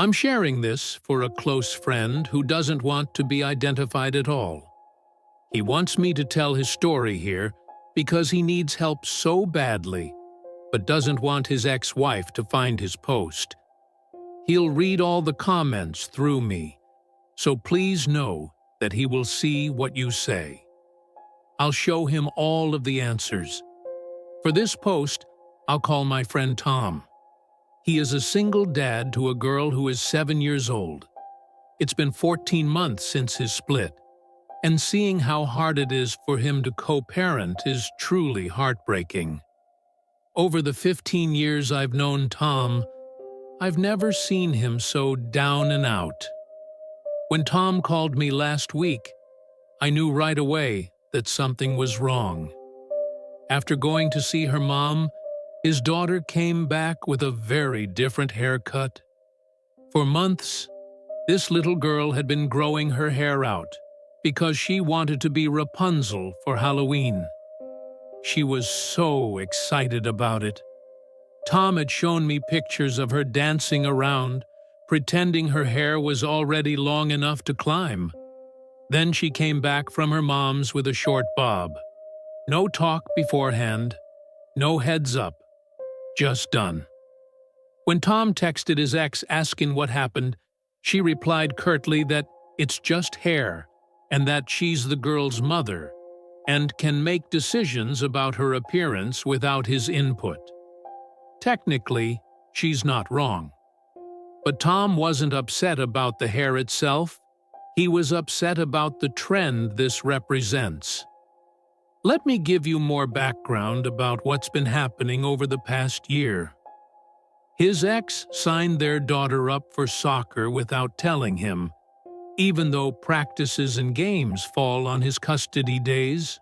I'm sharing this for a close friend who doesn't want to be identified at all. He wants me to tell his story here because he needs help so badly, but doesn't want his ex-wife to find his post. He'll read all the comments through me, so please know that he will see what you say. I'll show him all of the answers. For this post, I'll call my friend Tom. He is a single dad to a girl who is 7 years old. It's been 14 months since his split, and seeing how hard it is for him to co-parent is truly heartbreaking. Over the 15 years I've known Tom, I've never seen him so down and out. When Tom called me last week, I knew right away that something was wrong. After going to see her mom, his daughter came back with a very different haircut. For months, this little girl had been growing her hair out because she wanted to be Rapunzel for Halloween. She was so excited about it. Tom had shown me pictures of her dancing around, pretending her hair was already long enough to climb. Then she came back from her mom's with a short bob. No talk beforehand, no heads up, just done. When Tom texted his ex asking what happened, she replied curtly that it's just hair and that she's the girl's mother and can make decisions about her appearance without his input. Technically, she's not wrong. But Tom wasn't upset about the hair itself. He was upset about the trend this represents. Let me give you more background about what's been happening over the past year. His ex signed their daughter up for soccer without telling him, even though practices and games fall on his custody days.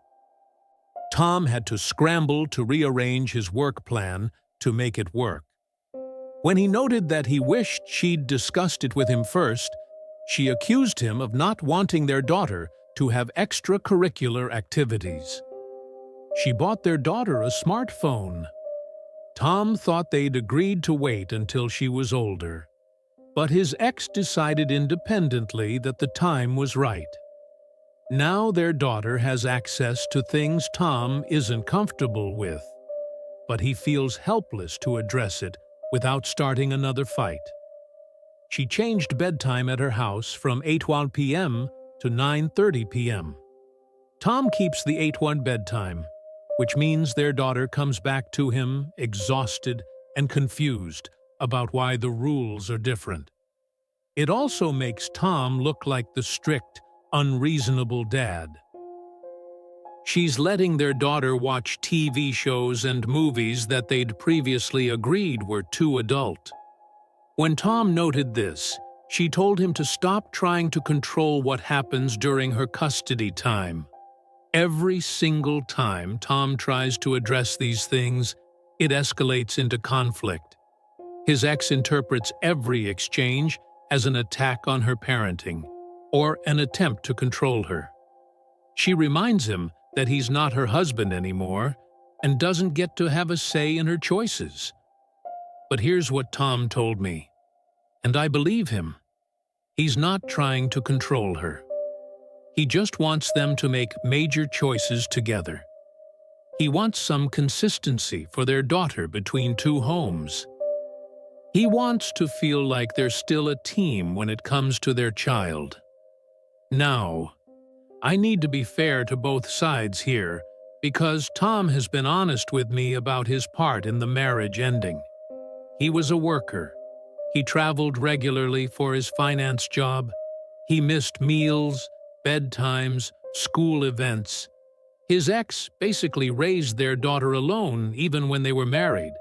Tom had to scramble to rearrange his work plan to make it work. When he noted that he wished she'd discussed it with him first, she accused him of not wanting their daughter to have extracurricular activities. She bought their daughter a smartphone. Tom thought they'd agreed to wait until she was older, but his ex decided independently that the time was right. Now their daughter has access to things Tom isn't comfortable with, but he feels helpless to address it without starting another fight. She changed bedtime at her house from 8:01 p.m. to 9:30 p.m. Tom keeps the 8:01 bedtime, which means their daughter comes back to him exhausted and confused about why the rules are different. It also makes Tom look like the strict, unreasonable dad. She's letting their daughter watch TV shows and movies that they'd previously agreed were too adult. When Tom noted this, she told him to stop trying to control what happens during her custody time. Every single time Tom tries to address these things, it escalates into conflict. His ex interprets every exchange as an attack on her parenting, or an attempt to control her. She reminds him that he's not her husband anymore and doesn't get to have a say in her choices. But here's what Tom told me, and I believe him. He's not trying to control her. He just wants them to make major choices together. He wants some consistency for their daughter between two homes. He wants to feel like they're still a team when it comes to their child. Now, I need to be fair to both sides here because Tom has been honest with me about his part in the marriage ending. He was a worker. He traveled regularly for his finance job. He missed meals, bedtimes, school events. His ex basically raised their daughter alone even when they were married,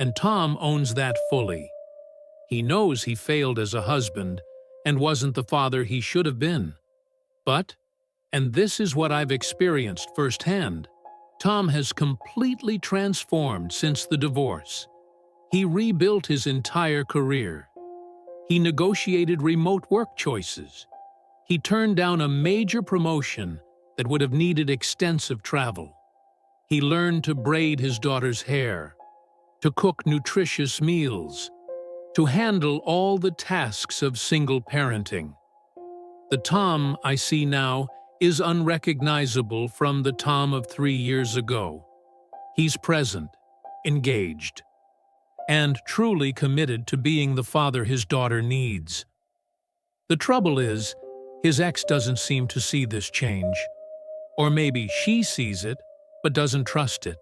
and Tom owns that fully. He knows he failed as a husband and wasn't the father he should have been. But, and this is what I've experienced firsthand, Tom has completely transformed since the divorce. He rebuilt his entire career. He negotiated remote work choices. He turned down a major promotion that would have needed extensive travel. He learned to braid his daughter's hair, to cook nutritious meals, to handle all the tasks of single parenting. The Tom I see now is unrecognizable from the Tom of 3 years ago. He's present, engaged, and truly committed to being the father his daughter needs. The trouble is, his ex doesn't seem to see this change. Or maybe she sees it, but doesn't trust it.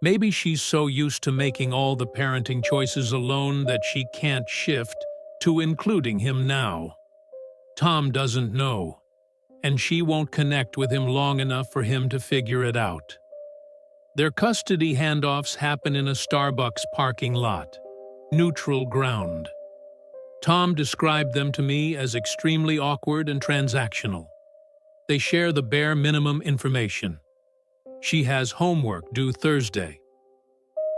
Maybe she's so used to making all the parenting choices alone that she can't shift to including him now. Tom doesn't know, and she won't connect with him long enough for him to figure it out. Their custody handoffs happen in a Starbucks parking lot, neutral ground. Tom described them to me as extremely awkward and transactional. They share the bare minimum information. She has homework due Thursday.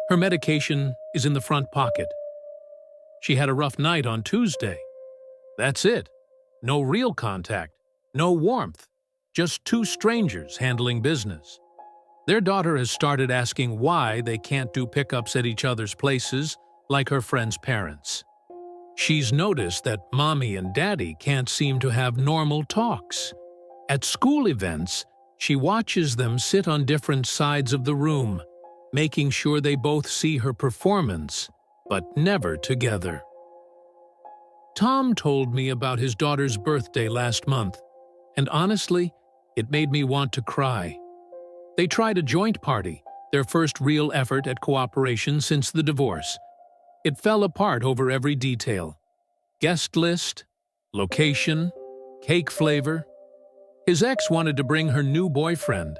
Her medication is in the front pocket. She had a rough night on Tuesday. That's it. No real contact, no warmth, just two strangers handling business. Their daughter has started asking why they can't do pickups at each other's places like her friends' parents. She's noticed that Mommy and Daddy can't seem to have normal talks. At school events, she watches them sit on different sides of the room, making sure they both see her performance, but never together. Tom told me about his daughter's birthday last month, and honestly, it made me want to cry. They tried a joint party, their first real effort at cooperation since the divorce. It fell apart over every detail. Guest list, location, cake flavor. His ex wanted to bring her new boyfriend.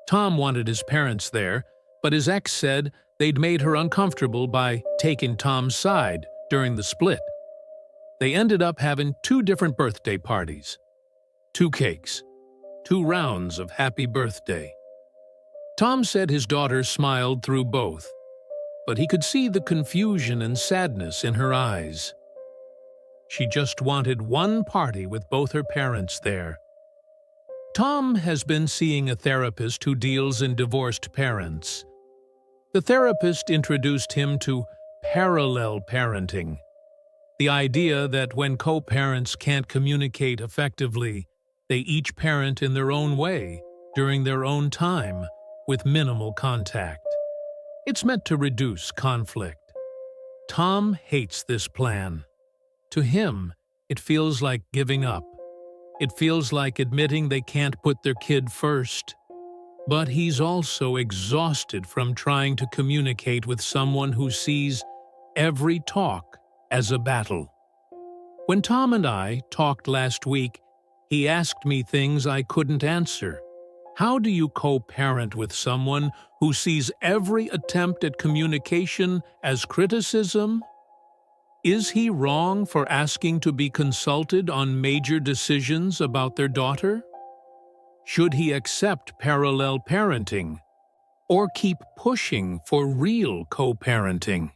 Tom wanted his parents there, but his ex said they'd made her uncomfortable by taking Tom's side during the split. They ended up having 2 different birthday parties. 2 cakes. 2 rounds of happy birthday. Tom said his daughter smiled through both, but he could see the confusion and sadness in her eyes. She just wanted one party with both her parents there. Tom has been seeing a therapist who deals in divorced parents. The therapist introduced him to parallel parenting, the idea that when co-parents can't communicate effectively, they each parent in their own way, during their own time, with minimal contact. It's meant to reduce conflict. Tom hates this plan. To him, it feels like giving up. It feels like admitting they can't put their kid first. But he's also exhausted from trying to communicate with someone who sees every talk as a battle. When Tom and I talked last week, he asked me things I couldn't answer. How do you co-parent with someone who sees every attempt at communication as criticism? Is he wrong for asking to be consulted on major decisions about their daughter? Should he accept parallel parenting, or keep pushing for real co-parenting?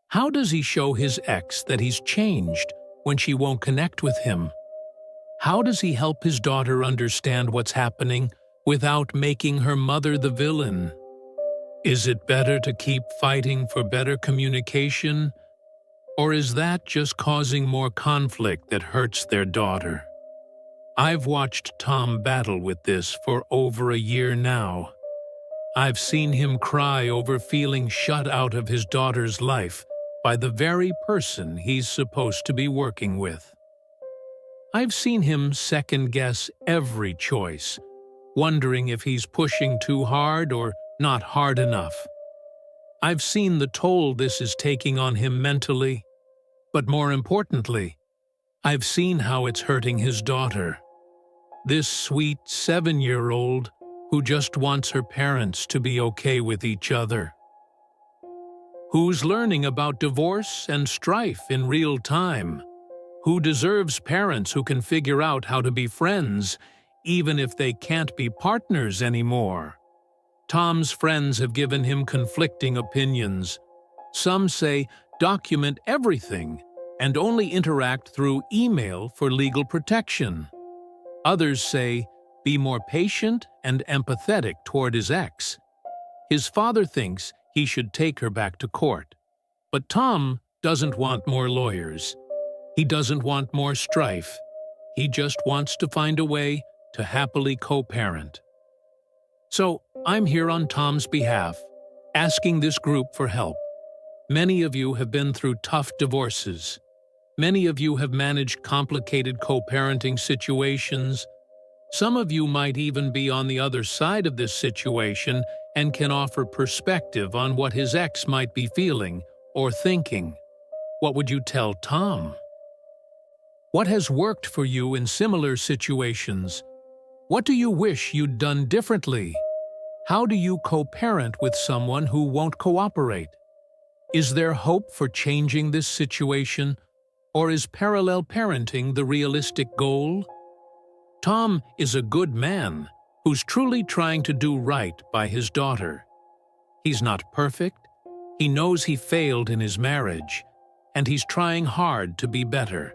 How does he show his ex that he's changed when she won't connect with him? How does he help his daughter understand what's happening without making her mother the villain? Is it better to keep fighting for better communication, or is that just causing more conflict that hurts their daughter? I've watched Tom battle with this for over a year now. I've seen him cry over feeling shut out of his daughter's life by the very person he's supposed to be working with. I've seen him second-guess every choice, wondering if he's pushing too hard or not hard enough. I've seen the toll this is taking on him mentally, but more importantly, I've seen how it's hurting his daughter. This sweet 7-year-old who just wants her parents to be okay with each other. Who's learning about divorce and strife in real time? Who deserves parents who can figure out how to be friends, even if they can't be partners anymore? Tom's friends have given him conflicting opinions. Some say document everything and only interact through email for legal protection. Others say be more patient and empathetic toward his ex. His father thinks he should take her back to court. But Tom doesn't want more lawyers. He doesn't want more strife. He just wants to find a way to happily co-parent. So, I'm here on Tom's behalf, asking this group for help. Many of you have been through tough divorces. Many of you have managed complicated co-parenting situations. Some of you might even be on the other side of this situation and can offer perspective on what his ex might be feeling or thinking. What would you tell Tom? What has worked for you in similar situations? What do you wish you'd done differently? How do you co-parent with someone who won't cooperate? Is there hope for changing this situation, or is parallel parenting the realistic goal? Tom is a good man who's truly trying to do right by his daughter. He's not perfect. He knows he failed in his marriage, and he's trying hard to be better.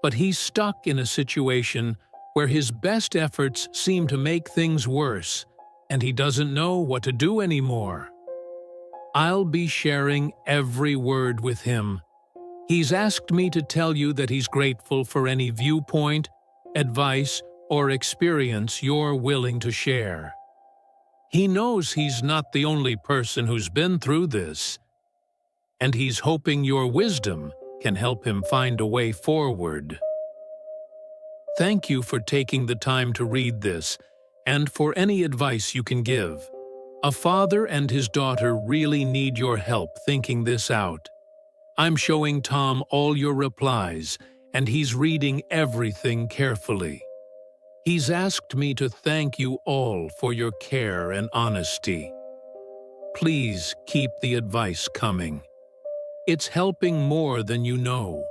But he's stuck in a situation where his best efforts seem to make things worse, and he doesn't know what to do anymore. I'll be sharing every word with him. He's asked me to tell you that he's grateful for any viewpoint, advice, or experience you're willing to share. He knows he's not the only person who's been through this, and he's hoping your wisdom can help him find a way forward. Thank you for taking the time to read this, and for any advice you can give. A father and his daughter really need your help thinking this out. I'm showing Tom all your replies, and he's reading everything carefully. He's asked me to thank you all for your care and honesty. Please keep the advice coming. It's helping more than you know.